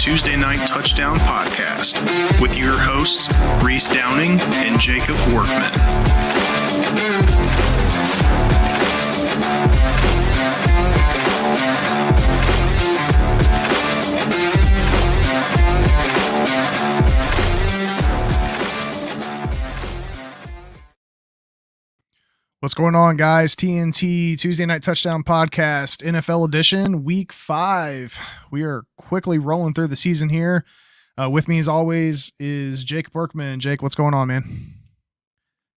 Tuesday Night Touchdown Podcast with your hosts, Reese Downing and Jacob Workman. What's going on, guys? TNT Tuesday Night Touchdown Podcast, NFL edition, week 5. We are quickly rolling through the season here. With me, as always, is Jacob Workman. Jake, what's going on, man?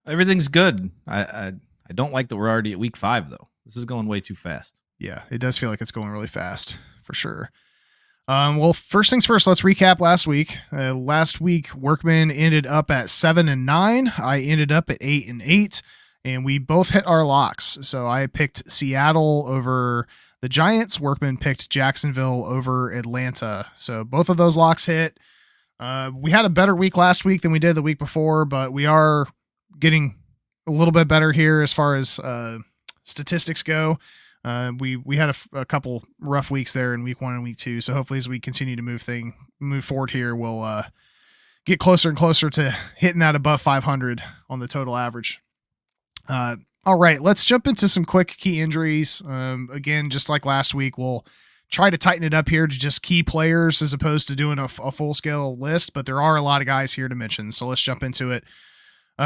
Everything's good. I don't like that we're already at week 5, though. This is going way too fast. Yeah, it does feel like it's going really fast, for sure. Well, first things first, let's recap last week. Last week, Workman ended up at 7-9. I ended up at 8-8. And we both hit our locks. So I picked Seattle over the Giants. Workman picked Jacksonville over Atlanta. So both of those locks hit. We had a better week last week than we did the week before, but we are getting a little bit better here as far as statistics go. We had a couple rough weeks there in week 1 and week 2. So hopefully as we continue to move forward here, we'll get closer and closer to hitting that above 500 on the total average. All right, let's jump into some quick key injuries. Again, just like last week, we'll try to tighten it up here to just key players as opposed to doing a full scale list, but there are a lot of guys here to mention. So let's jump into it.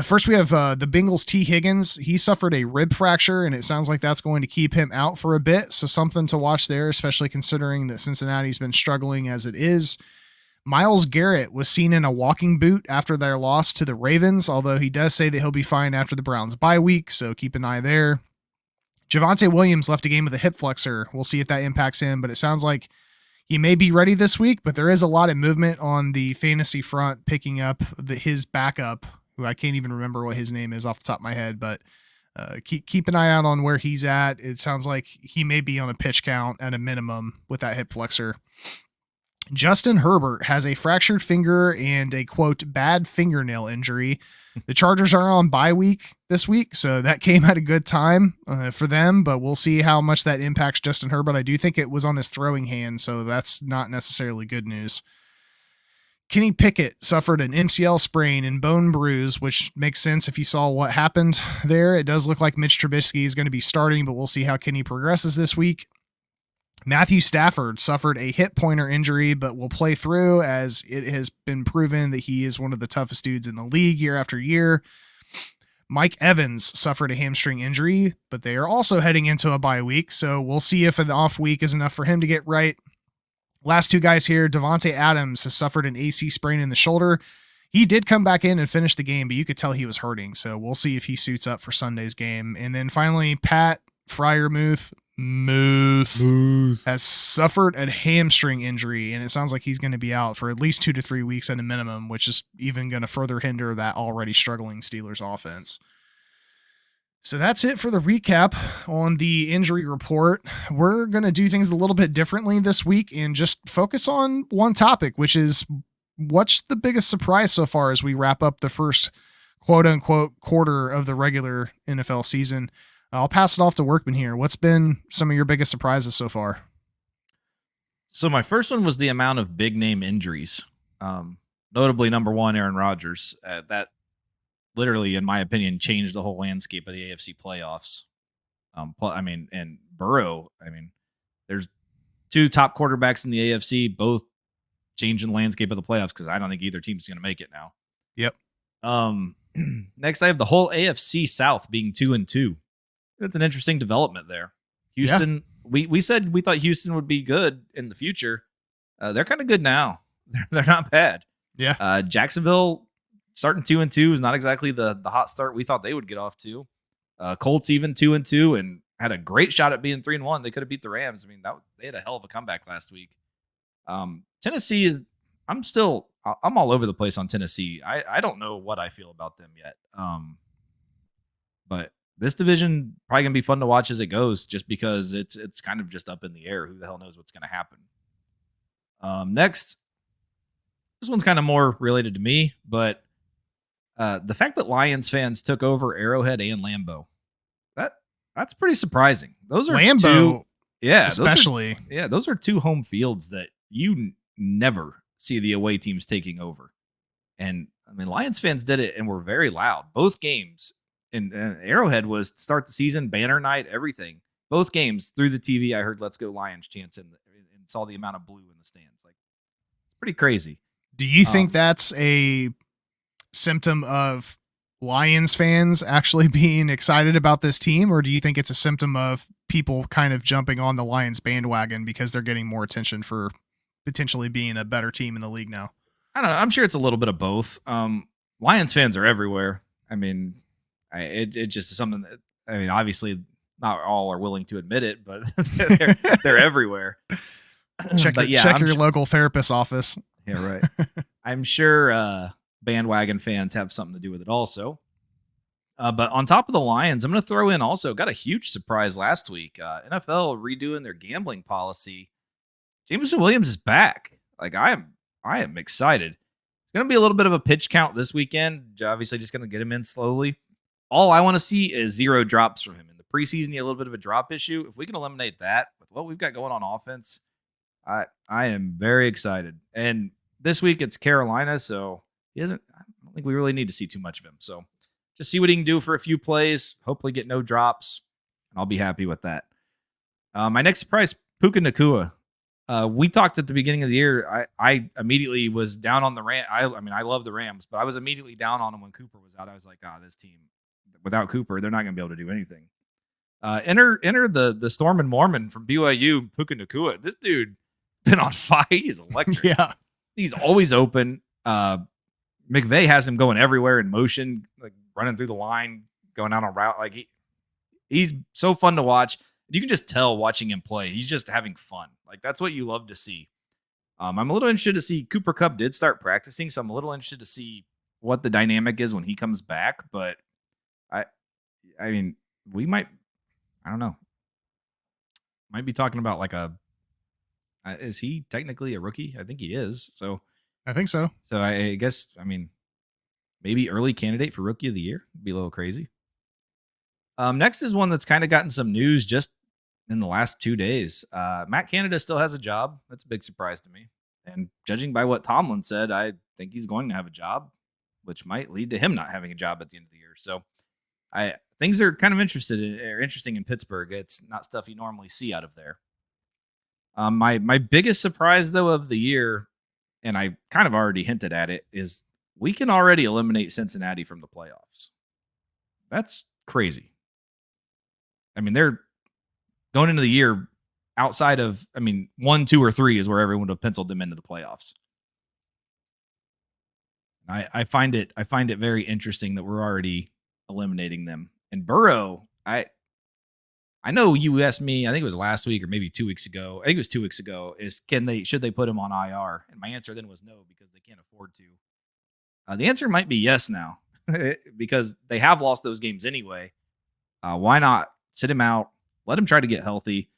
First, we have the Bengals' T. Higgins. He suffered a rib fracture, and it sounds like that's going to keep him out for a bit. So something to watch there, especially considering that Cincinnati's been struggling as it is. Myles Garrett was seen in a walking boot after their loss to the Ravens, although he does say that he'll be fine after the Browns bye week, so keep an eye there. Javonte Williams left a game with a hip flexor. We'll see if that impacts him, but it sounds like he may be ready this week, but there is a lot of movement on the fantasy front picking up his backup, who I can't even remember what his name is off the top of my head, but keep an eye out on where he's at. It sounds like he may be on a pitch count at a minimum with that hip flexor. Justin Herbert has a fractured finger and a, quote, bad fingernail injury. The Chargers are on bye week this week, so that came at a good time for them, but we'll see how much that impacts Justin Herbert. I do think it was on his throwing hand, so that's not necessarily good news. Kenny Pickett suffered an MCL sprain and bone bruise, which makes sense if you saw what happened there. It does look like Mitch Trubisky is going to be starting, but we'll see how Kenny progresses this week. Matthew Stafford suffered a hip pointer injury, but will play through as it has been proven that he is one of the toughest dudes in the league year after year. Mike Evans suffered a hamstring injury, but they are also heading into a bye week, so we'll see if an off week is enough for him to get right. Last two guys here, Devontae Adams has suffered an AC sprain in the shoulder. He did come back in and finish the game, but you could tell he was hurting, so we'll see if he suits up for Sunday's game. And then finally, Pat Freiermuth has suffered a hamstring injury, and it sounds like he's going to be out for at least 2 to 3 weeks at a minimum, which is even going to further hinder that already struggling Steelers offense. So that's it for the recap on the injury report. We're going to do things a little bit differently this week and just focus on one topic, which is what's the biggest surprise so far as we wrap up the first quote unquote quarter of the regular NFL season. I'll pass it off to Workman here. What's been some of your biggest surprises so far? So my first one was the amount of big name injuries. Notably, number one, Aaron Rodgers. That literally, in my opinion, changed the whole landscape of the AFC playoffs. And Burrow. There's 2 top quarterbacks in the AFC, both changing the landscape of the playoffs because I don't think either team's going to make it now. Yep. Next, I have the whole AFC South being 2-2. It's an interesting development there. Houston, yeah. We said we thought Houston would be good in the future. They're kind of good now. They're not bad. Yeah. Jacksonville starting 2-2 is not exactly the hot start we thought they would get off to. Colts even 2-2 and had a great shot at being 3-1. They could have beat the Rams. They had a hell of a comeback last week. Tennessee is. I'm all over the place on Tennessee. I don't know what I feel about them yet. But this division probably gonna be fun to watch as it goes, just because it's kind of just up in the air. Who the hell knows what's gonna happen? Next, this one's kind of more related to me, but the fact that Lions fans took over Arrowhead and Lambeau, that's pretty surprising. Those are Lambeau, two, yeah, especially. Those are 2 home fields that you never see the away teams taking over. And I mean, Lions fans did it and were very loud. Both games, and Arrowhead was to start the season, banner night, everything. Both games through the TV, I heard "Let's Go Lions" chants and saw the amount of blue in the stands. Like, it's pretty crazy. Do you think that's a symptom of Lions fans actually being excited about this team, or do you think it's a symptom of people kind of jumping on the Lions bandwagon because they're getting more attention for potentially being a better team in the league now? I don't know. I'm sure it's a little bit of both. Lions fans are everywhere. I mean, it just is something that, I mean, obviously not all are willing to admit it, but they're everywhere. Check your local therapist's office. Yeah, right. I'm sure bandwagon fans have something to do with it also. But on top of the Lions, I'm going to throw in also, got a huge surprise last week. NFL redoing their gambling policy. Jameson Williams is back. Like, I am excited. It's going to be a little bit of a pitch count this weekend. Obviously, just going to get him in slowly. All I want to see is 0 drops from him. In the preseason, he had a little bit of a drop issue. If we can eliminate that with what we've got going on offense, I am very excited. And this week it's Carolina, so I don't think we really need to see too much of him. So just see what he can do for a few plays, hopefully get no drops, and I'll be happy with that. My next surprise, Puka Nacua. We talked at the beginning of the year. I immediately was down on the Rams. I mean, I love the Rams, but I was immediately down on them when Cooper was out. I was like, this team, without Cooper, they're not going to be able to do anything. Enter the Storm and Mormon from BYU, Puka Nacua. This dude been on fire. He's electric. Yeah. He's always open. McVay has him going everywhere in motion, like running through the line, going out on route. Like he's so fun to watch. You can just tell watching him play. He's just having fun. Like, that's what you love to see. I'm a little interested to see Cooper Kupp did start practicing, so I'm a little interested to see what the dynamic is when he comes back. But I mean, we might, I don't know, might be talking about like is he technically a rookie? I think he is. So I think so. So I guess, I mean, maybe early candidate for rookie of the year. It'd be a little crazy. Next is one that's kind of gotten some news just in the last 2 days. Matt Canada still has a job. That's a big surprise to me. And judging by what Tomlin said, I think he's going to have a job, which might lead to him not having a job at the end of the year. So things are kind of interesting in Pittsburgh. It's not stuff you normally see out of there. My biggest surprise, though, of the year, and I kind of already hinted at it, is we can already eliminate Cincinnati from the playoffs. That's crazy. I mean, they're going into the year outside of, 1, 2, or 3 is where everyone would have penciled them into the playoffs. I find it very interesting that we're already eliminating them. And Burrow, I know you asked me, I think it was last week or maybe 2 weeks ago. I think it was 2 weeks ago, should they put him on IR? And my answer then was no, because they can't afford to. The answer might be yes now, because they have lost those games anyway. Why not sit him out? Let him try to get healthy.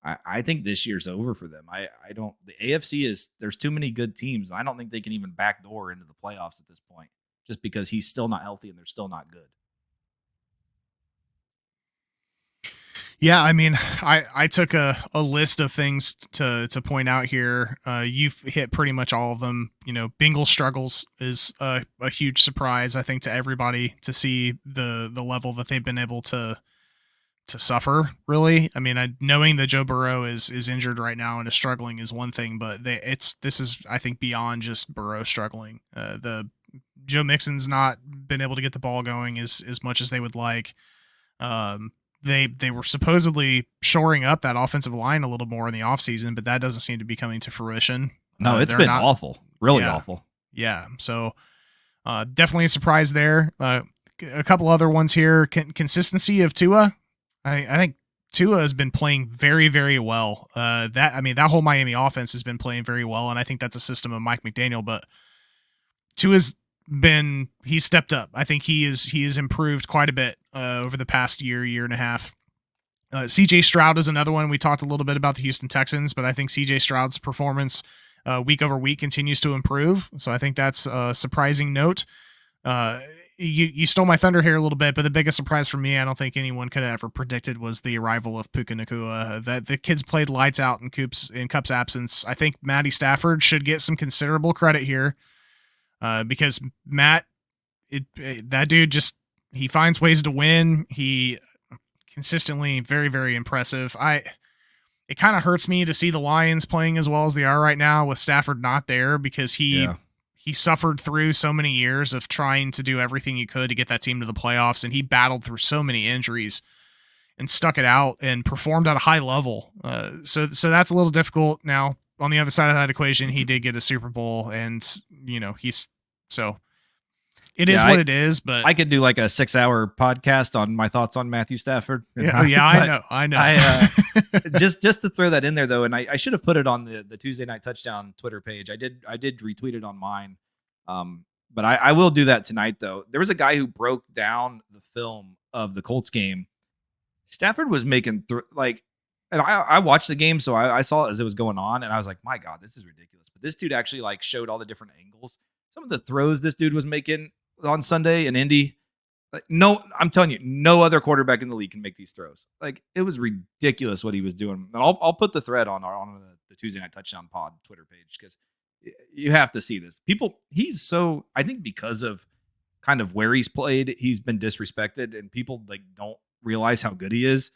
I think this year's over for them. The AFC there's too many good teams. And I don't think they can even backdoor into the playoffs at this point, just because he's still not healthy and they're still not good. Yeah, I mean, I took a list of things to point out here. You've hit pretty much all of them. Bengals struggles is a huge surprise, I think, to everybody to see the level that they've been able to suffer, really. I mean, knowing that Joe Burrow is injured right now and is struggling is one thing, but this is, I think, beyond just Burrow struggling. The Joe Mixon's not been able to get the ball going as much as they would like. They were supposedly shoring up that offensive line a little more in the offseason, but that doesn't seem to be coming to fruition. No, it's been awful. Really awful. Yeah. So definitely a surprise there. A couple other ones here. Consistency of Tua. I think Tua has been playing very, very well. That whole Miami offense has been playing very well, and I think that's a system of Mike McDaniel, but Tua's he's stepped up. I think he has improved quite a bit over the past year and a half. CJ Stroud is another one. We talked a little bit about the Houston Texans, but I think CJ Stroud's performance week over week continues to improve. So I think that's a surprising note. you stole my thunder here a little bit, but the biggest surprise for me, I don't think anyone could have ever predicted, was the arrival of Puka Nacua. That the kids played lights out in Cup's absence. I think Matty Stafford should get some considerable credit here, because Matt, that dude he finds ways to win. He consistently very, very impressive. It kind of hurts me to see the Lions playing as well as they are right now with Stafford not there, because he suffered through so many years of trying to do everything he could to get that team to the playoffs, and he battled through so many injuries and stuck it out and performed at a high level. So that's a little difficult. Now, on the other side of that equation, he did get a Super Bowl, and it is what it is. But I could do like a 6-hour podcast on my thoughts on Matthew Stafford. I know. Just to throw that in there though, and I should have put it on the Tuesday Night Touchdown Twitter page. I did retweet it on mine, but I will do that tonight though. There was a guy who broke down the film of the Colts game. Stafford was making and I watched the game, so I saw it as it was going on, and I was like, my God, this is ridiculous. But this dude actually like showed all the different angles. Some of the throws this dude was making on Sunday in Indy. Like, no, I'm telling you, no other quarterback in the league can make these throws. Like, it was ridiculous what he was doing. And I'll put the thread on the Tuesday Night Touchdown Pod Twitter page, because you have to see this. He's so, I think because of kind of where he's played, he's been disrespected, and people like don't realize how good he is.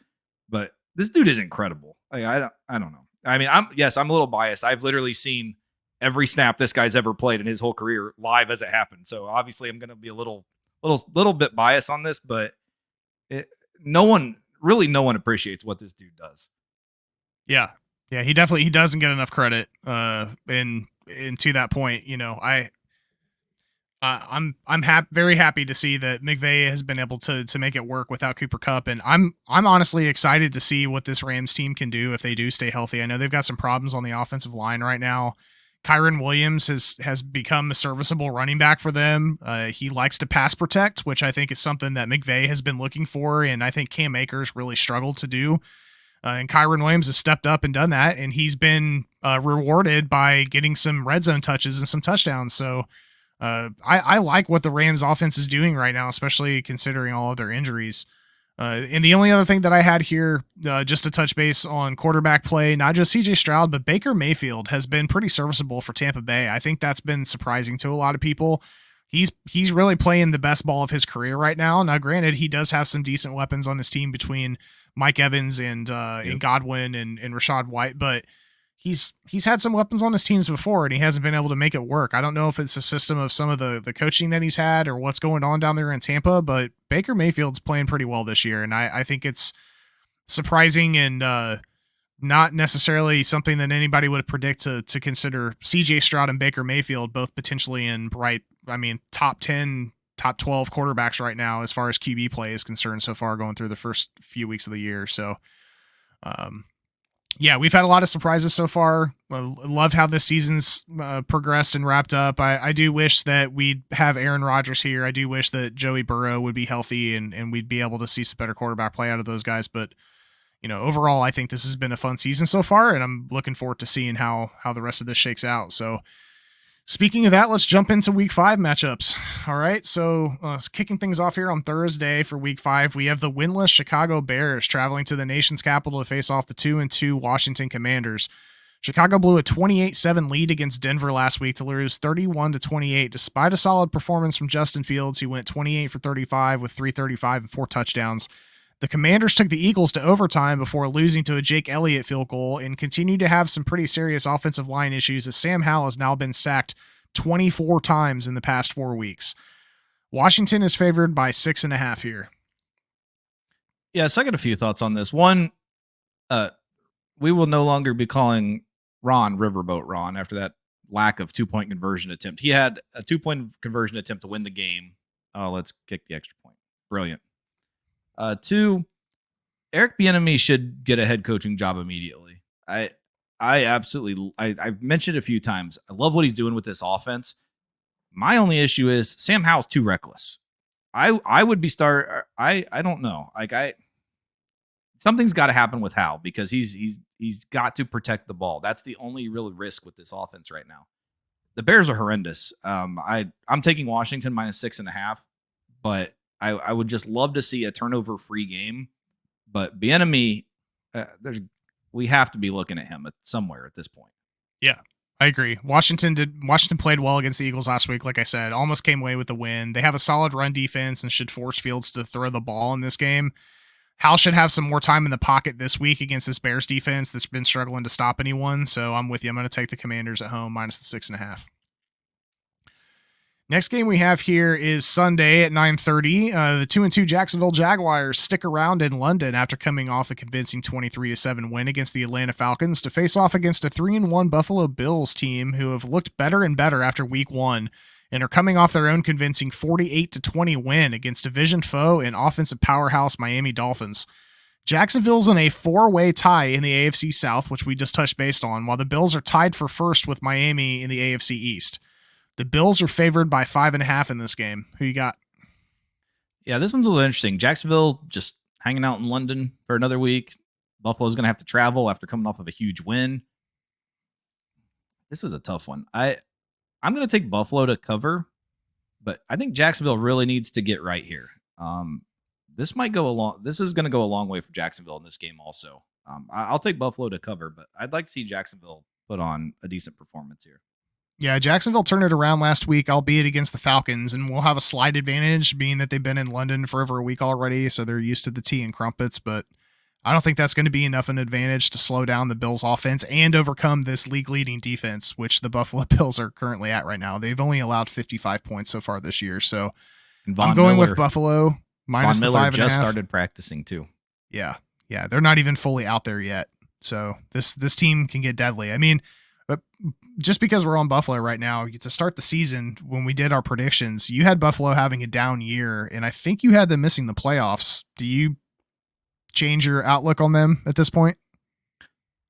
But this dude is incredible. Like, I don't know. I mean, I'm a little biased. I've literally seen every snap this guy's ever played in his whole career live as it happened. So obviously I'm going to be a little bit biased on this, but no one appreciates what this dude does. Yeah. He doesn't get enough credit. And to that point, I'm very happy to see that McVay has been able to make it work without Cooper Kupp, and I'm honestly excited to see what this Rams team can do if they do stay healthy. I know they've got some problems on the offensive line right now. Kyron Williams has become a serviceable running back for them. He likes to pass protect, which I think is something that McVay has been looking for, and I think Cam Akers really struggled to do. And Kyron Williams has stepped up and done that, and he's been rewarded by getting some red zone touches and some touchdowns. So I like what the Rams offense is doing right now, especially considering all of their injuries. And the only other thing that I had here, just to touch base on quarterback play, not just CJ Stroud, but Baker Mayfield has been pretty serviceable for Tampa Bay. I think that's been surprising to a lot of people. He's really playing the best ball of his career right now. Now, granted, he does have some decent weapons on his team between Mike Evans and Godwin and Rashad White, but he's had some weapons on his teams before, and he hasn't been able to make it work. I don't know if it's a system of some of the coaching that he's had or what's going on down there in Tampa, but Baker Mayfield's playing pretty well this year, and I think it's surprising and not necessarily something that anybody would predict to consider CJ Stroud and Baker Mayfield both potentially in top 10, top 12 quarterbacks right now as far as QB play is concerned so far going through the first few weeks of the year. So, yeah, we've had a lot of surprises so far. Loved how this season's progressed and wrapped up. I do wish that we'd have Aaron Rodgers here. I do wish that Joey Burrow would be healthy and we'd be able to see some better quarterback play out of those guys. But, overall, I think this has been a fun season so far, and I'm looking forward to seeing how the rest of this shakes out. So, speaking of that, let's jump into Week 5 matchups. All right, so kicking things off here on Thursday for Week 5, we have the winless Chicago Bears traveling to the nation's capital to face off the 2-2 Washington Commanders. Chicago blew a 28-7 lead against Denver last week to lose 31-28, despite a solid performance from Justin Fields, who went 28 for 35 with 335 and 4 touchdowns. The Commanders took the Eagles to overtime before losing to a Jake Elliott field goal and continue to have some pretty serious offensive line issues as Sam Howell has now been sacked 24 times in the past 4 weeks. Washington is favored by 6.5 here. Yeah, so I got a few thoughts on this. One, we will no longer be calling Ron Riverboat Ron after that lack of 2-point conversion attempt. He had a 2-point conversion attempt to win the game. Oh, let's kick the extra point. Brilliant. 2, Eric Bieniemy should get a head coaching job immediately. I've mentioned it a few times. I love what he's doing with this offense. My only issue is Sam Howell's too reckless. I would be I don't know. Something's got to happen with Howell because he's got to protect the ball. That's the only real risk with this offense right now. The Bears are horrendous. I'm taking Washington -6.5. but I would just love to see a turnover-free game. But Bieniemy, we have to be looking at him somewhere at this point. Yeah, I agree. Washington played well against the Eagles last week. Like I said, almost came away with the win. They have a solid run defense and should force Fields to throw the ball in this game. Hal should have some more time in the pocket this week against this Bears defense that's been struggling to stop anyone. So I'm with you. I'm going to take the Commanders at home minus the 6.5. Next game we have here is Sunday at 9:30. The 2-2 Jacksonville Jaguars stick around in London after coming off a convincing 23-7 win against the Atlanta Falcons to face off against a 3-1 Buffalo Bills team who have looked better and better after week 1 and are coming off their own convincing 48-20 win against division foe and offensive powerhouse Miami Dolphins. Jacksonville's in a 4-way tie in the AFC South, which we just touched base on, while the Bills are tied for first with Miami in the AFC East. The Bills are favored by 5.5 in this game. Who you got? Yeah, this one's a little interesting. Jacksonville just hanging out in London for another week. Buffalo's going to have to travel after coming off of a huge win. This is a tough one. I'm going to take Buffalo to cover, but I think Jacksonville really needs to get right here. This is going to go a long way for Jacksonville in this game also. I'll take Buffalo to cover, but I'd like to see Jacksonville put on a decent performance here. Yeah, Jacksonville turned it around last week, albeit against the Falcons, and we'll have a slight advantage being that they've been in London for over a week already, so they're used to the tea and crumpets, but I don't think that's going to be enough an advantage to slow down the Bills' offense and overcome this league-leading defense, which the Buffalo Bills are currently at right now. They've only allowed 55 points so far this year, so I'm going with Buffalo minus the 5.5. Just started practicing too. Yeah, they're not even fully out there yet, so this team can get deadly. I mean, but just because we're on Buffalo right now, to start the season, when we did our predictions, you had Buffalo having a down year, and I think you had them missing the playoffs. Do you change your outlook on them at this point?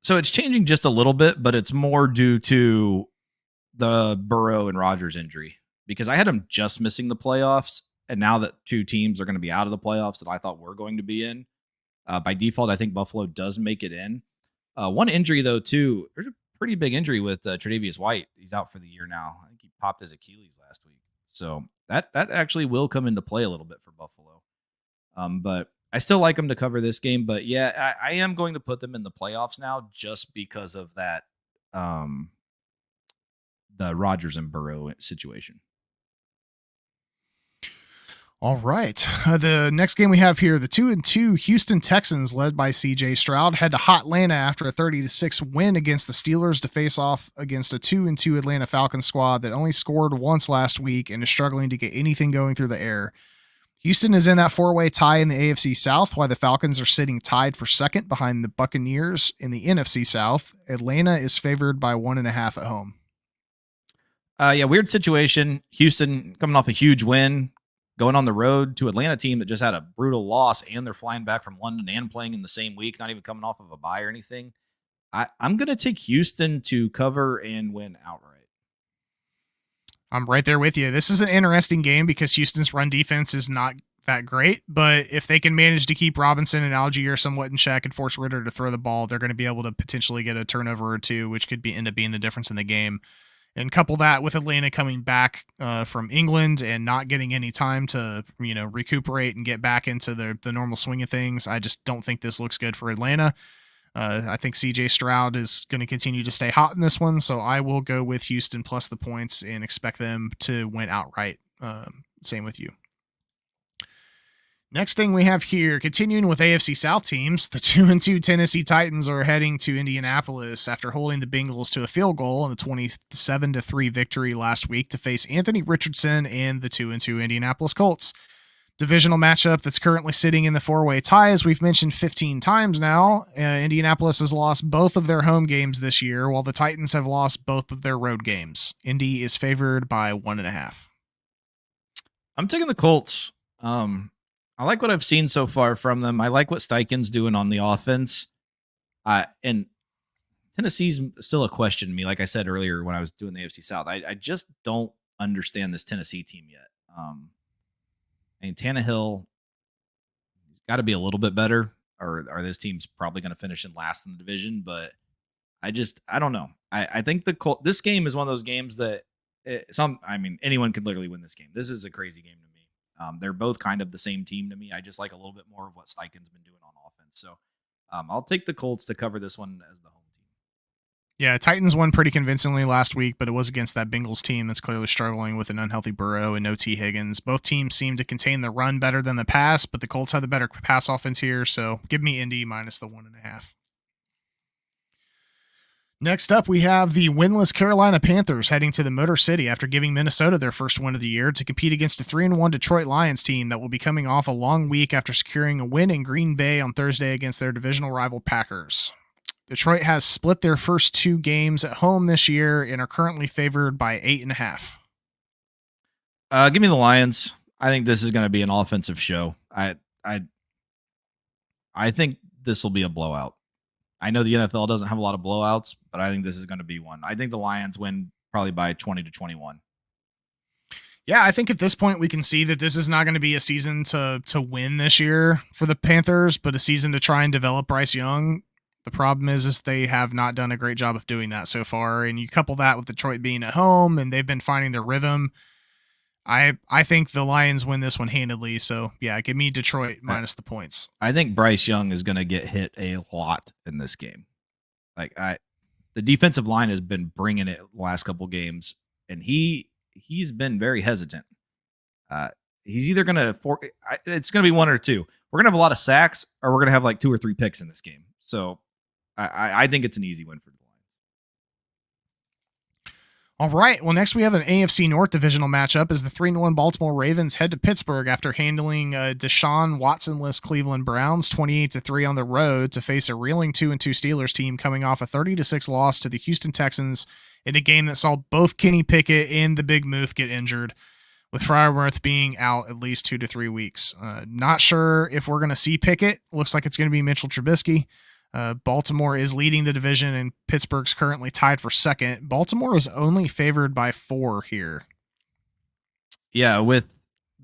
So it's changing just a little bit, but it's more due to the Burrow and Rodgers injury, because I had them just missing the playoffs, and now that two teams are going to be out of the playoffs that I thought were going to be in, by default, I think Buffalo does make it in. One injury, though, too, there's a pretty big injury with Tre'Davious White. He's out for the year now. I think he popped his Achilles last week. So that actually will come into play a little bit for Buffalo. But I still like them to cover this game. But yeah, I am going to put them in the playoffs now just because of that, the Rodgers and Burrow situation. All right. The next game we have here, the 2-2 Houston Texans, led by CJ Stroud, head to Hot Atlanta after a 30-6 win against the Steelers to face off against a 2-2 Atlanta Falcons squad that only scored once last week and is struggling to get anything going through the air. Houston is in that 4-way tie in the AFC South, while the Falcons are sitting tied for second behind the Buccaneers in the NFC South. Atlanta is favored by 1.5 at home. Yeah, weird situation. Houston coming off a huge win, going on the road to Atlanta team that just had a brutal loss, and they're flying back from London and playing in the same week, not even coming off of a bye or anything. I'm going to take Houston to cover and win outright. I'm right there with you. This is an interesting game because Houston's run defense is not that great, but if they can manage to keep Robinson and Algier somewhat in check and force Ritter to throw the ball, they're going to be able to potentially get a turnover or two, which could end up being the difference in the game. And couple that with Atlanta coming back from England and not getting any time to, recuperate and get back into the normal swing of things. I just don't think this looks good for Atlanta. I think CJ Stroud is going to continue to stay hot in this one, so I will go with Houston plus the points and expect them to win outright. Same with you. Next thing we have here, continuing with AFC South teams, the 2-2 Tennessee Titans are heading to Indianapolis after holding the Bengals to a field goal in a 27-3 victory last week to face Anthony Richardson and the 2-2 Indianapolis Colts. Divisional matchup that's currently sitting in the 4-way tie, as we've mentioned 15 times now. Indianapolis has lost both of their home games this year, while the Titans have lost both of their road games. Indy is favored by 1.5. I'm taking the Colts. I like what I've seen so far from them. I like what Steichen's doing on the offense. And Tennessee's still a question to me. Like I said earlier when I was doing the AFC South, I just don't understand this Tennessee team yet. Tannehill got to be a little bit better, or this team's probably going to finish in last in the division. But I don't know. I think this game is one of those games that anyone could literally win this game. This is a crazy game to me. They're both kind of the same team to me. I just like a little bit more of what Steichen's been doing on offense. So I'll take the Colts to cover this one as the home team. Yeah, Titans won pretty convincingly last week, but it was against that Bengals team that's clearly struggling with an unhealthy Burrow and no T. Higgins. Both teams seem to contain the run better than the pass, but the Colts have the better pass offense here, so give me Indy minus the 1.5. Next up, we have the winless Carolina Panthers heading to the Motor City after giving Minnesota their first win of the year to compete against a 3-1 Detroit Lions team that will be coming off a long week after securing a win in Green Bay on Thursday against their divisional rival Packers. Detroit has split their first 2 games at home this year and are currently favored by 8.5. Give me the Lions. I think this is going to be an offensive show. I think this will be a blowout. I know the NFL doesn't have a lot of blowouts, but I think this is going to be one. I think the Lions win probably by 20-21. Yeah, I think at this point we can see that this is not going to be a season to win this year for the Panthers, but a season to try and develop Bryce Young. The problem is they have not done a great job of doing that so far, and you couple that with Detroit being at home and they've been finding their rhythm. I think the Lions win this one handedly, so yeah, give me Detroit minus the points. I think Bryce Young is going to get hit a lot in this game. The defensive line has been bringing it the last couple games, and he's been very hesitant. He's either going to it's going to be one or two. We're going to have a lot of sacks, or we're going to have like 2 or 3 picks in this game. So I think it's an easy win for the Lions. All right. Well, next we have an AFC North divisional matchup as the 3-1 Baltimore Ravens head to Pittsburgh after handling Deshaun Watson-less Cleveland Browns 28-3 on the road to face a reeling 2-2 Steelers team coming off a 30-6 loss to the Houston Texans in a game that saw both Kenny Pickett and the Big Move get injured, with Freiermuth being out at least 2 to 3 weeks. Not sure if we're going to see Pickett. Looks like it's going to be Mitchell Trubisky. Baltimore is leading the division and Pittsburgh's currently tied for second. Baltimore is only favored by 4 here. Yeah, with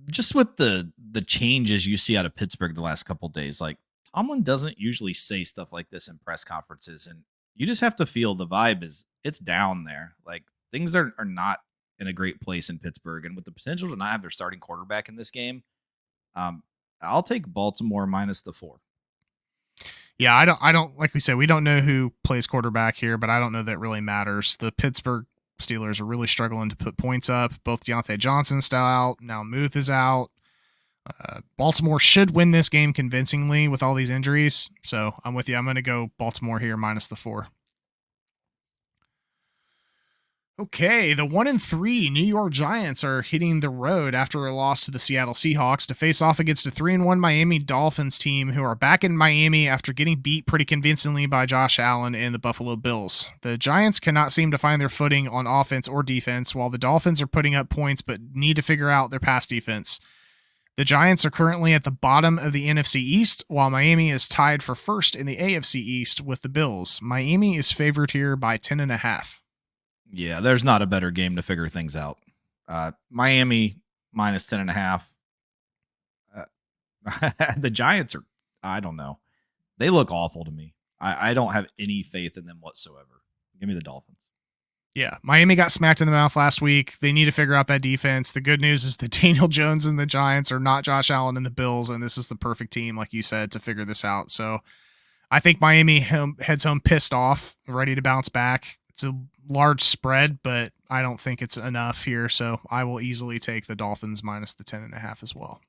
the changes you see out of Pittsburgh the last couple of days, like Tomlin doesn't usually say stuff like this in press conferences, and you just have to feel the vibe it's down there. Like things are not in a great place in Pittsburgh, and with the potential to not have their starting quarterback in this game, I'll take Baltimore minus the 4. Yeah, I don't like we said, we don't know who plays quarterback here, but I don't know that really matters. The Pittsburgh Steelers are really struggling to put points up. Both Deontay Johnson's still out. Now Muth is out. Baltimore should win this game convincingly with all these injuries. So I'm with you. I'm going to go Baltimore here minus the 4. Okay, the 1-3 New York Giants are hitting the road after a loss to the Seattle Seahawks to face off against a 3-1 Miami Dolphins team who are back in Miami after getting beat pretty convincingly by Josh Allen and the Buffalo Bills. The Giants cannot seem to find their footing on offense or defense, while the Dolphins are putting up points but need to figure out their pass defense. The Giants are currently at the bottom of the NFC East, while Miami is tied for first in the AFC East with the Bills. Miami is favored here by 10.5. Yeah, there's not a better game to figure things out. Miami minus 10.5. The Giants are, I don't know. They look awful to me. I don't have any faith in them whatsoever. Give me the Dolphins. Yeah, Miami got smacked in the mouth last week. They need to figure out that defense. The good news is that Daniel Jones and the Giants are not Josh Allen and the Bills, and this is the perfect team, like you said, to figure this out. So I think Miami heads home pissed off, ready to bounce back. It's a large spread, but I don't think it's enough here, so I will easily take the Dolphins minus the 10.5 as well.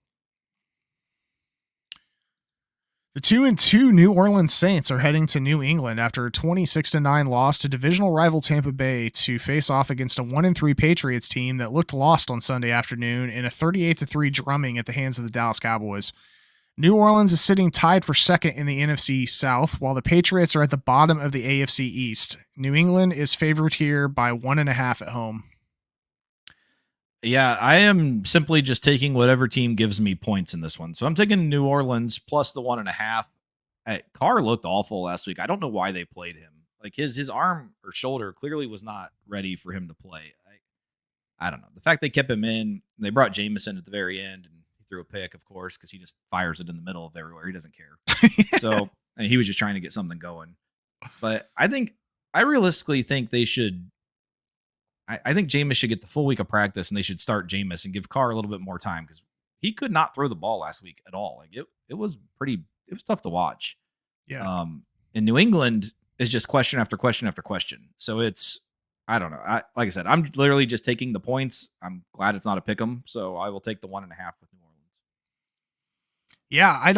The 2-2 New Orleans Saints are heading to New England after a 26-9 loss to divisional rival Tampa Bay to face off against a 1-3 Patriots team that looked lost on Sunday afternoon in a 38-3 drumming at the hands of the Dallas Cowboys. New Orleans is sitting tied for second in the NFC South, while the Patriots are at the bottom of the AFC East. New England is favored here by 1.5 at home. Yeah, I am simply just taking whatever team gives me points in this one. So I'm taking New Orleans plus the 1.5. Carr looked awful last week. I don't know why they played him. Like his arm or shoulder clearly was not ready for him to play. I don't know. The fact they kept him in, they brought Jameson at the very end, and he threw a pick, of course, because he just fires it in the middle of everywhere. He doesn't care. So and he was just trying to get something going. But I realistically think they should. I think Jameis should get the full week of practice, and they should start Jameis and give Carr a little bit more time because he could not throw the ball last week at all. Like it was tough to watch. Yeah. In New England is just question after question after question. So I don't know. Like I said, I'm literally just taking the points. I'm glad it's not a pick 'em. So I will take the 1.5 with New Orleans. Yeah,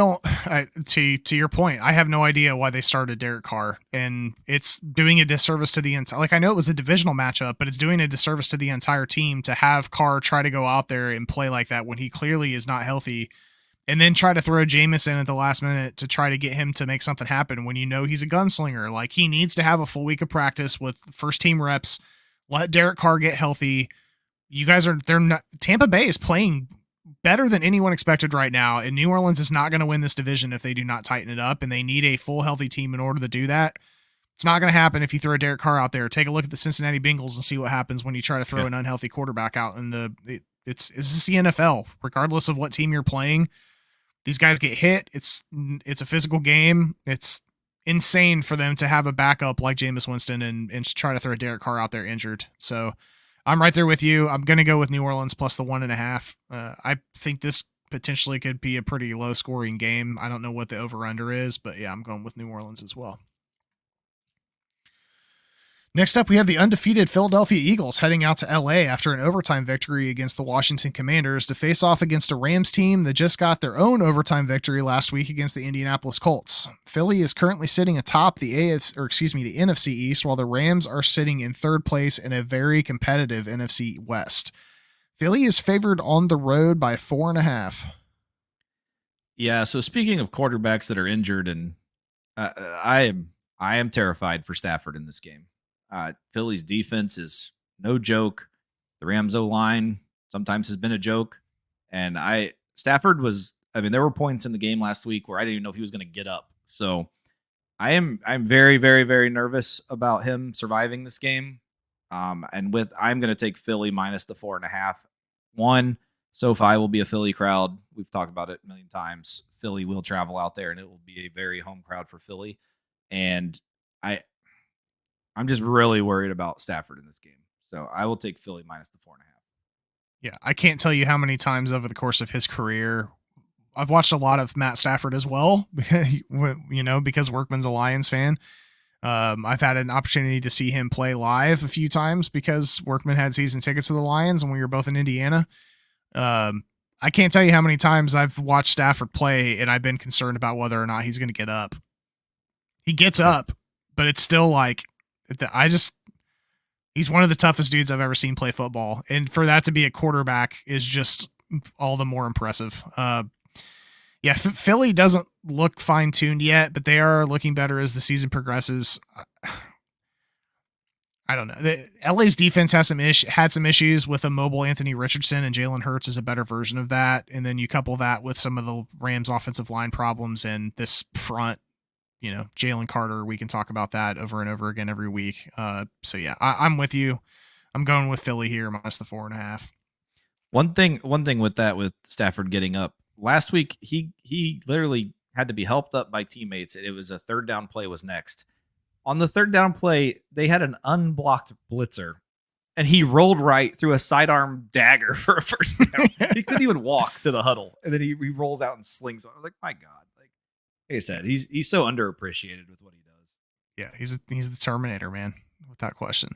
to your point, I have no idea why they started Derek Carr, and it's doing a disservice to the entire. Like, I know it was a divisional matchup, but it's doing a disservice to the entire team to have Carr try to go out there and play like that when he clearly is not healthy, and then try to throw Jameis in at the last minute to try to get him to make something happen when you know he's a gunslinger. Like, he needs to have a full week of practice with first team reps. Let Derek Carr get healthy. Tampa Bay is playing better than anyone expected right now, and New Orleans is not going to win this division if they do not tighten it up, and they need a full healthy team in order to do that. It's not going to happen if you throw Derek Carr out there. Take a look at the Cincinnati Bengals and see what happens when you try to throw an unhealthy quarterback out. It's the NFL. Regardless of what team you're playing, these guys get hit. It's a physical game. It's insane for them to have a backup like Jameis Winston and try to throw Derek Carr out there injured. So I'm right there with you. I'm going to go with New Orleans plus the 1.5. I think this potentially could be a pretty low scoring game. I don't know what the over under is, but yeah, I'm going with New Orleans as well. Next up, we have the undefeated Philadelphia Eagles heading out to LA after an overtime victory against the Washington Commanders to face off against a Rams team that just got their own overtime victory last week against the Indianapolis Colts. Philly is currently sitting atop the the NFC East, while the Rams are sitting in third place in a very competitive NFC West. Philly is favored on the road by 4.5. Yeah. So speaking of quarterbacks that are injured, and I am terrified for Stafford in this game. Philly's defense is no joke. The Rams O-line sometimes has been a joke. And Stafford there were points in the game last week where I didn't even know if he was going to get up. So I'm very, very, very nervous about him surviving this game. I'm going to take Philly minus the 4.5. One, SoFi will be a Philly crowd. We've talked about it a million times. Philly will travel out there and it will be a very home crowd for Philly. And I'm just really worried about Stafford in this game. So I will take Philly minus the 4.5. Yeah, I can't tell you how many times over the course of his career I've watched a lot of Matt Stafford as well, because Workman's a Lions fan. I've had an opportunity to see him play live a few times because Workman had season tickets to the Lions and we were both in Indiana. I can't tell you how many times I've watched Stafford play and I've been concerned about whether or not he's going to get up. He gets up, but it's still like, he's one of the toughest dudes I've ever seen play football. And for that to be a quarterback is just all the more impressive. Philly doesn't look fine-tuned yet, but they are looking better as the season progresses. I don't know. LA's defense had some issues with a mobile Anthony Richardson, and Jalen Hurts is a better version of that. And then you couple that with some of the Rams offensive line problems and this front, Jalen Carter, we can talk about that over and over again every week. I'm with you. I'm going with Philly here minus the 4.5. One thing with that, with Stafford getting up last week, he literally had to be helped up by teammates. It was a third down play was next. On the third down play, they had an unblocked blitzer and he rolled right through a sidearm dagger for a first down. He couldn't even walk to the huddle. And then he rolls out and slings on. I was like, my God. Like I said, he's so underappreciated with what he does. Yeah, he's the Terminator, man, without question.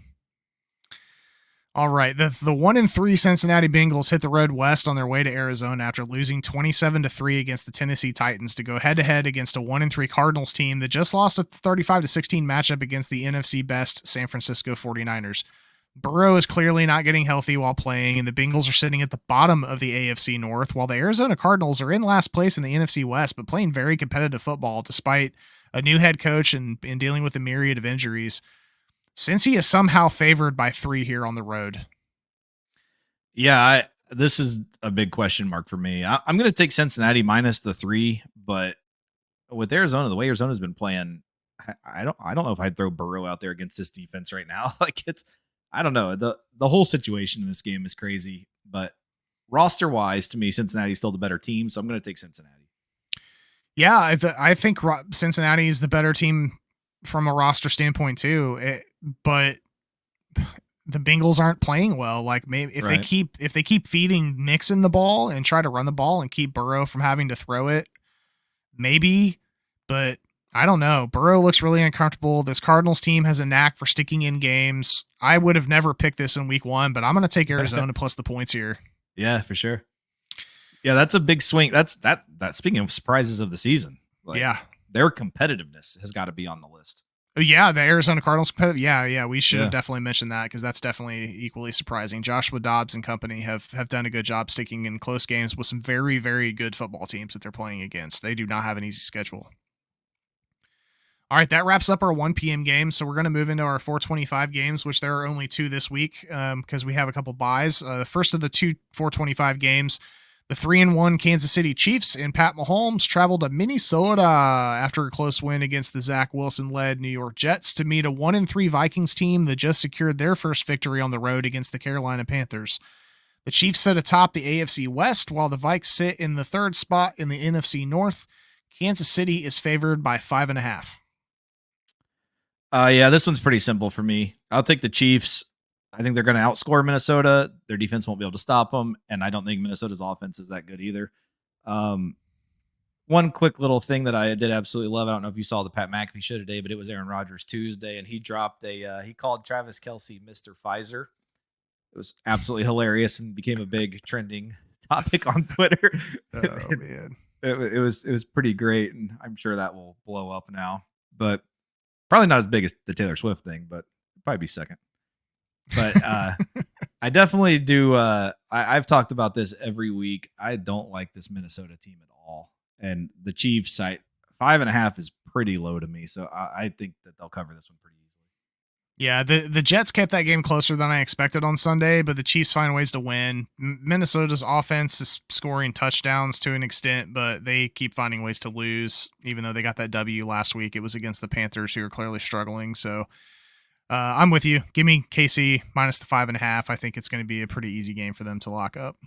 All right, the 1-3 Cincinnati Bengals hit the road west on their way to Arizona after losing 27-3 against the Tennessee Titans to go head-to-head against a 1-3 Cardinals team that just lost a 35-16 matchup against the NFC best San Francisco 49ers. Burrow is clearly not getting healthy while playing, and the Bengals are sitting at the bottom of the AFC North, while the Arizona Cardinals are in last place in the NFC West, but playing very competitive football despite a new head coach and dealing with a myriad of injuries. Cincy is somehow favored by 3 here on the road. Yeah, this is a big question mark for me. I'm going to take Cincinnati minus the 3, but with Arizona, the way Arizona's been playing, I don't know if I'd throw Burrow out there against this defense right now. I don't know. The whole situation in this game is crazy, but roster wise, to me, Cincinnati's still the better team, so I'm going to take Cincinnati. Yeah, I think Cincinnati is the better team from a roster standpoint too. But the Bengals aren't playing well. Like maybe if Right. they keep feeding Mixon the ball and try to run the ball and keep Burrow from having to throw it, maybe, but I don't know. Burrow looks really uncomfortable. This Cardinals team has a knack for sticking in games. I would have never picked this in week 1, but I'm going to take Arizona plus the points here. Yeah, for sure. Yeah, that's a big swing. That's that speaking of surprises of the season. Like, yeah. Their competitiveness has got to be on the list. Yeah, the Arizona Cardinals competitive. Yeah, we should have definitely mentioned that because that's definitely equally surprising. Joshua Dobbs and company have done a good job sticking in close games with some very, very good football teams that they're playing against. They do not have an easy schedule. All right, that wraps up our 1 p.m. games. So we're going to move into our 425 games, which there are only 2 this week because we have a couple buys. The first of the 2 425 games, the 3-1 Kansas City Chiefs and Pat Mahomes traveled to Minnesota after a close win against the Zach Wilson-led New York Jets to meet a 1-3 Vikings team that just secured their first victory on the road against the Carolina Panthers. The Chiefs sit atop the AFC West, while the Vikes sit in the 3rd spot in the NFC North. Kansas City is favored by 5.5. Yeah, this one's pretty simple for me. I'll take the Chiefs. I think they're going to outscore Minnesota. Their defense won't be able to stop them, and I don't think Minnesota's offense is that good either. One quick little thing that I did absolutely love. I don't know if you saw the Pat McAfee show today, but it was Aaron Rodgers Tuesday, and he dropped he called Travis Kelce Mr. Pfizer. It was absolutely hilarious and became a big trending topic on Twitter. Oh man, it was pretty great, and I'm sure that will blow up now. But probably not as big as the Taylor Swift thing, but probably be second. But I definitely do. I've talked about this every week. I don't like this Minnesota team at all, and the Chiefs. 5.5 is pretty low to me, so I think that they'll cover this one pretty easily. Yeah, the Jets kept that game closer than I expected on Sunday, but the Chiefs find ways to win. Minnesota's offense is scoring touchdowns to an extent, but they keep finding ways to lose, even though they got that W last week. It was against the Panthers, who are clearly struggling. So I'm with you. Give me KC minus the 5.5. I think it's going to be a pretty easy game for them to lock up.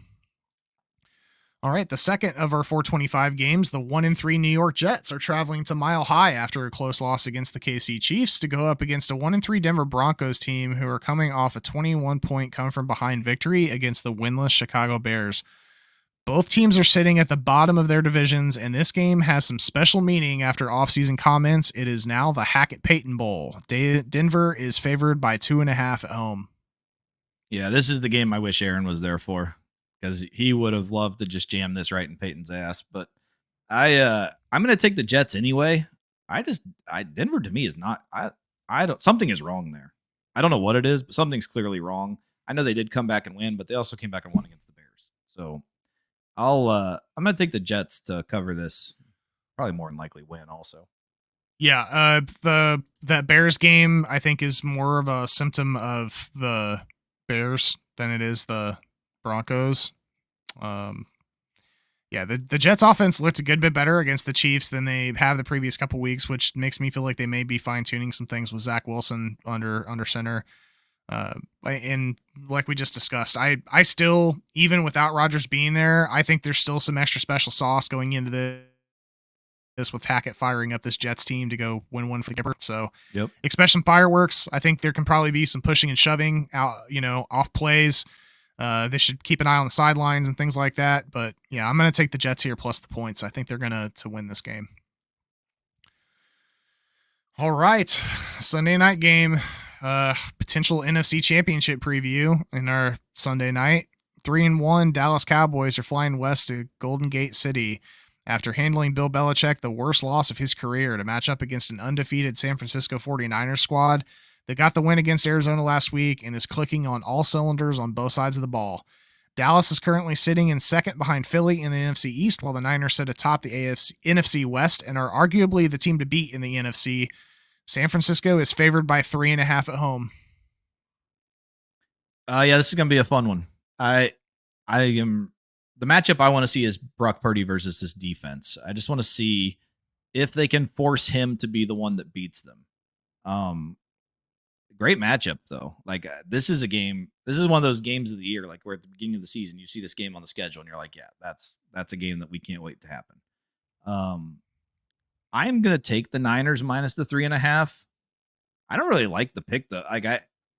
All right, the second of our 425 games, the 1-3 New York Jets are traveling to Mile High after a close loss against the KC Chiefs to go up against a 1-3 Denver Broncos team who are coming off a 21-point come-from-behind victory against the winless Chicago Bears. Both teams are sitting at the bottom of their divisions, and this game has some special meaning after offseason comments. It is now the Hackett-Payton Bowl. Denver is favored by 2.5 at home. Yeah, this is the game I wish Aaron was there for, because he would have loved to just jam this right in Peyton's ass. But I'm going to take the Jets anyway. Denver to me is not. I don't. Something is wrong there. I don't know what it is, but something's clearly wrong. I know they did come back and win, but they also came back and won against the Bears. So I'm going to take the Jets to cover this. Probably more than likely win also. Yeah, that Bears game I think is more of a symptom of the Bears than it is the Broncos. Yeah, the Jets offense looked a good bit better against the Chiefs than they have the previous couple weeks, which makes me feel like they may be fine-tuning some things with Zach Wilson under center. And like we just discussed, I still, even without Rodgers being there, I think there's still some extra special sauce going into this with Hackett firing up this Jets team to go win one for the Gipper. So expect some fireworks. I think there can probably be some pushing and shoving out, off plays. They should keep an eye on the sidelines and things like that. But yeah, I'm going to take the Jets here plus the points. I think they're going to win this game. All right. Sunday night game, potential NFC championship preview in our Sunday night. 3-1 Dallas Cowboys are flying west to Golden Gate City after handling Bill Belichick the worst loss of his career to match up against an undefeated San Francisco 49ers squad that got the win against Arizona last week and is clicking on all cylinders on both sides of the ball. Dallas is currently sitting in second behind Philly in the NFC East, while the Niners sit atop the NFC West and are arguably the team to beat in the NFC. San Francisco is favored by 3.5 at home. Yeah, this is going to be a fun one. The matchup I want to see is Brock Purdy versus this defense. I just want to see if they can force him to be the one that beats them. Great matchup though. Like this is one of those games of the year, like where at the beginning of the season you see this game on the schedule and you're like, yeah, that's a game that we can't wait to happen. I'm gonna take the Niners minus the 3.5. I don't really like the pick though. Like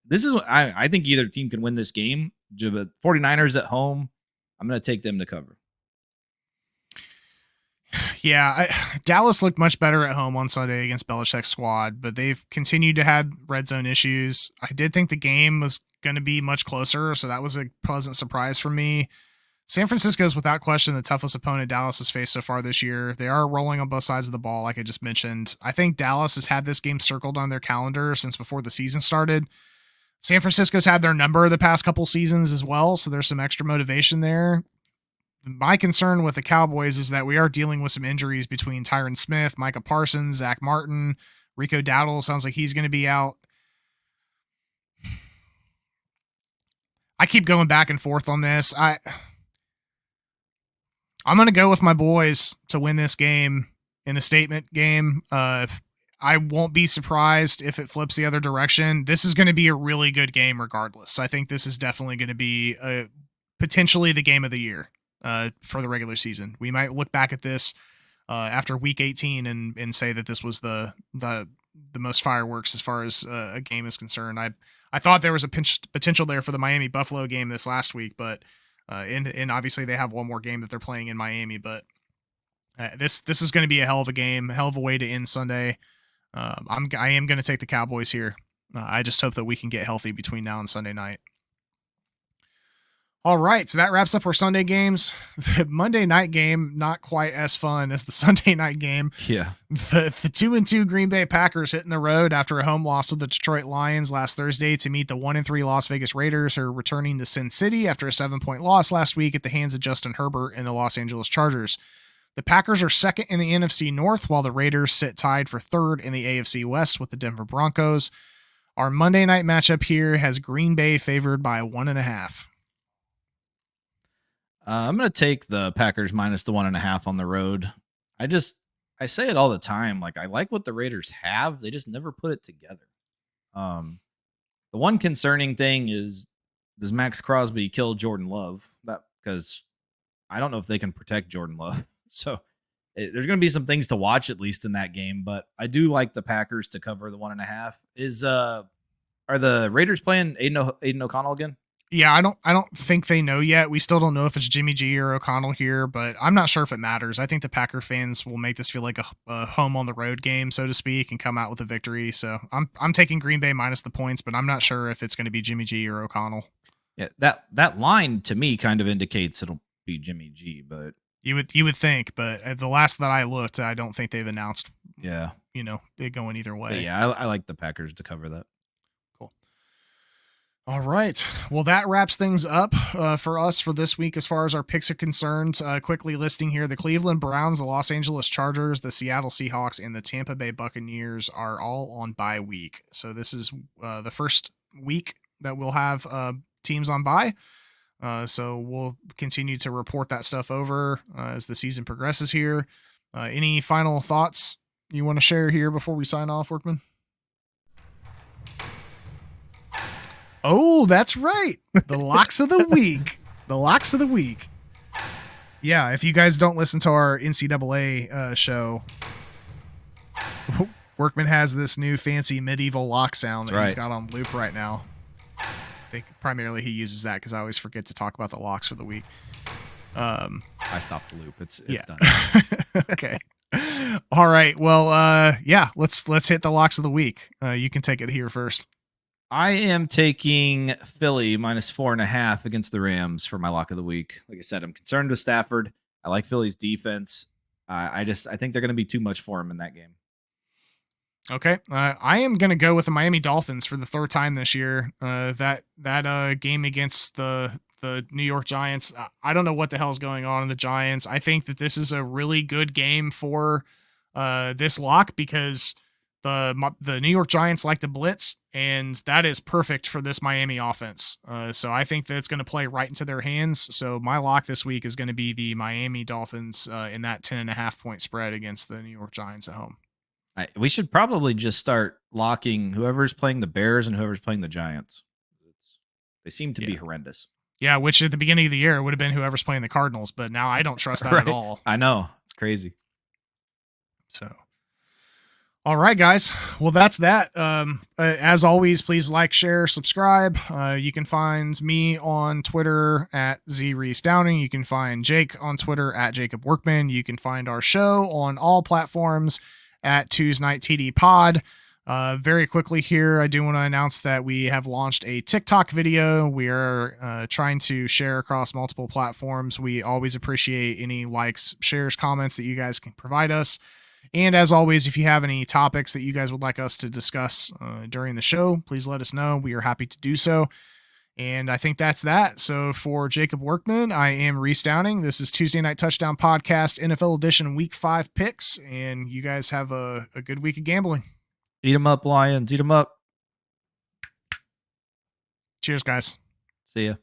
this is I think either team can win this game. But 49ers at home, I'm going to take them to cover. Yeah, Dallas looked much better at home on Sunday against Belichick's squad, but they've continued to have red zone issues. I did think the game was going to be much closer, so that was a pleasant surprise for me. San Francisco is without question the toughest opponent Dallas has faced so far this year. They are rolling on both sides of the ball, like I just mentioned. I think Dallas has had this game circled on their calendar since before the season started. San Francisco's had their number the past couple seasons as well, so there's some extra motivation there. My concern with the Cowboys is that we are dealing with some injuries between Tyron Smith, Micah Parsons, Zach Martin, Rico Dowdle sounds like he's going to be out. I keep going back and forth on this. I'm going to go with my boys to win this game in a statement game. I won't be surprised if it flips the other direction. This is going to be a really good game regardless. I think this is definitely going to be potentially the game of the year for the regular season. We might look back at this after week 18 and say that this was the most fireworks as far as a game is concerned. I thought there was a potential there for the Miami Buffalo game this last week, but and obviously they have one more game that they're playing in Miami, but this is going to be a hell of a game, a hell of a way to end Sunday. I am going to take the Cowboys here. I just hope that we can get healthy between now and Sunday night. All right, so that wraps up our Sunday games. The Monday night game, not quite as fun as the Sunday night game. Yeah. The 2-2 Green Bay Packers hitting the road after a home loss to the Detroit Lions last Thursday to meet the 1-3 Las Vegas Raiders, who are returning to Sin City after a 7-point loss last week at the hands of Justin Herbert and the Los Angeles Chargers. The Packers are second in the NFC North, while the Raiders sit tied for third in the AFC West with the Denver Broncos. Our Monday night matchup here has Green Bay favored by 1.5. I'm going to take the Packers minus the 1.5 on the road. I say it all the time. Like, I like what the Raiders have. They just never put it together. The one concerning thing is, does Max Crosby kill Jordan Love? Because I don't know if they can protect Jordan Love. So there's going to be some things to watch, at least in that game. But I do like the Packers to cover the 1.5. Are the Raiders playing Aiden O'Connell again? Yeah, I don't think they know yet. We still don't know if it's Jimmy G or O'Connell here, but I'm not sure if it matters. I think the Packer fans will make this feel like a home on the road game, so to speak, and come out with a victory. So I'm taking Green Bay minus the points, but I'm not sure if it's going to be Jimmy G or O'Connell. Yeah, that line to me kind of indicates it'll be Jimmy G, but you would think, but at the last that I looked, I don't think they've announced. Yeah, it going either way. But yeah, I like the Packers to cover that. All right. Well, that wraps things up for us for this week as far as our picks are concerned. Quickly listing here, the Cleveland Browns, the Los Angeles Chargers, the Seattle Seahawks, and the Tampa Bay Buccaneers are all on bye week. So this is the first week that we'll have teams on bye. So we'll continue to report that stuff over as the season progresses here. Any final thoughts you want to share here before we sign off, Workman? Oh, that's right. The locks of the week. The locks of the week. Yeah, if you guys don't listen to our NCAA show, Workman has this new fancy medieval lock sound that he's got on loop right now. I think primarily he uses that because I always forget to talk about the locks for the week. I stopped the loop. It's done. Okay. All right. Well, let's hit the locks of the week. You can take it here first. I am taking Philly minus 4.5 against the Rams for my lock of the week. Like I said, I'm concerned with Stafford. I like Philly's defense. I think they're going to be too much for him in that game. Okay. I am going to go with the Miami Dolphins for the third time this year. That game against the New York Giants. I don't know what the hell's going on in the Giants. I think that this is a really good game for this lock because the New York Giants like to blitz, and that is perfect for this Miami offense. So I think that it's going to play right into their hands. So my lock this week is going to be the Miami Dolphins in that 10.5 point spread against the New York Giants at home. We should probably just start locking whoever's playing the Bears and whoever's playing the Giants. They seem to be horrendous. Yeah, which at the beginning of the year would have been whoever's playing the Cardinals, but now I don't trust that at all. I know. It's crazy. So, All right, guys. Well, that's that. As always, please like, share, subscribe. You can find me on Twitter at @ZReeseDowning. You can find Jake on Twitter at Jacob Workman. You can find our show on all platforms at Tuesday Night TD Pod. Very quickly here, I do want to announce that we have launched a TikTok video. We are trying to share across multiple platforms. We always appreciate any likes, shares, comments that you guys can provide us. And as always, if you have any topics that you guys would like us to discuss during the show, please let us know. We are happy to do so. And I think that's that. So for Jacob Workman, I am Reese Downing. This is Tuesday Night Touchdown Podcast, NFL Edition Week 5 picks. And you guys have a good week of gambling. Eat 'em up, Lions. Eat 'em up. Cheers, guys. See ya.